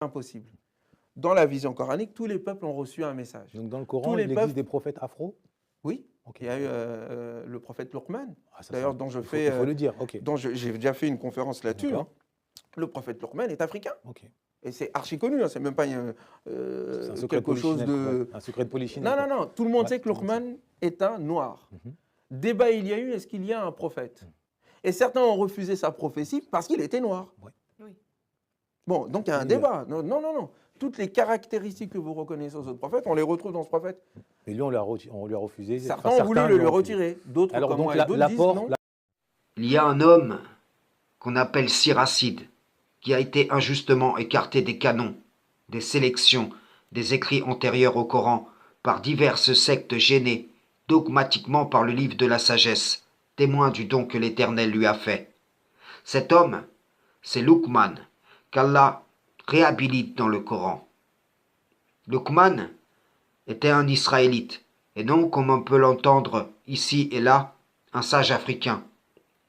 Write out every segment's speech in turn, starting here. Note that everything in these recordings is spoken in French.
impossible. Dans la vision coranique, tous les peuples ont reçu un message. Donc dans le Coran, il existe des prophètes afro? Oui. Okay. Il y a eu le prophète Luqman, d'ailleurs dont je fais, il faut le dire. Okay. Dont j'ai déjà fait une conférence là-dessus. Hein. Le prophète Luqman est africain. Okay. Et c'est archi connu, hein. C'est même pas quelque chose de... Un secret de polichinelle. Non, non, non. Tout le monde sait que Luqman est un noir. Débat il y a eu, est-ce qu'il y a un prophète? Et certains ont refusé sa prophétie parce qu'il était noir. Oui. Bon, donc il y a un débat. Non, non, non, non. Toutes les caractéristiques que vous reconnaissez aux autres prophètes, on les retrouve dans ce prophète. Mais lui, on lui a refusé. Certains ont voulu le retirer. D'autres, comme moi et d'autres, disent non. Il y a un homme qu'on appelle Siracide, qui a été injustement écarté des canons, des sélections, des écrits antérieurs au Coran, par diverses sectes gênées, dogmatiquement par le livre de la sagesse, témoin du don que l'Éternel lui a fait. Cet homme, c'est Luqman, qu'Allah réhabilite dans le Coran. Luqman était un Israélite, et non, comme on peut l'entendre ici et là, un sage africain.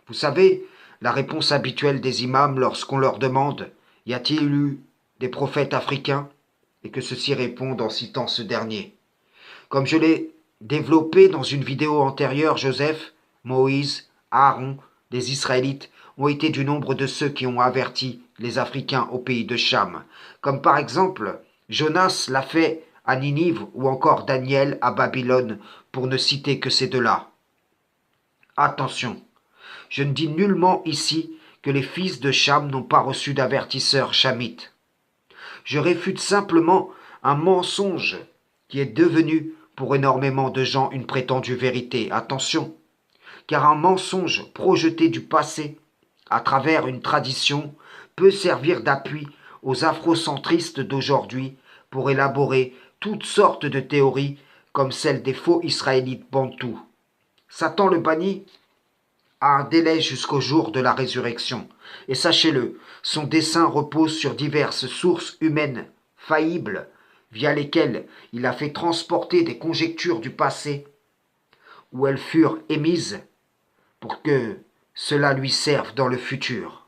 Vous savez, la réponse habituelle des imams lorsqu'on leur demande « Y a-t-il eu des prophètes africains ?» et que ceux-ci répondent en citant ce dernier. Comme je l'ai développé dans une vidéo antérieure, Joseph, Moïse, Aaron, les Israélites ont été du nombre de ceux qui ont averti les Africains au pays de Cham, comme par exemple Jonas l'a fait à Ninive ou encore Daniel à Babylone, pour ne citer que ces deux-là. Attention, je ne dis nullement ici que les fils de Cham n'ont pas reçu d'avertisseurs chamites. Je réfute simplement un mensonge qui est devenu pour énormément de gens une prétendue vérité. Attention, car un mensonge projeté du passé à travers une tradition peut servir d'appui aux afrocentristes d'aujourd'hui pour élaborer toutes sortes de théories comme celle des faux israélites bantous. Satan le banni a un délai jusqu'au jour de la résurrection. Et sachez-le, son dessein repose sur diverses sources humaines faillibles via lesquelles il a fait transporter des conjectures du passé où elles furent émises pour que cela lui serve dans le futur.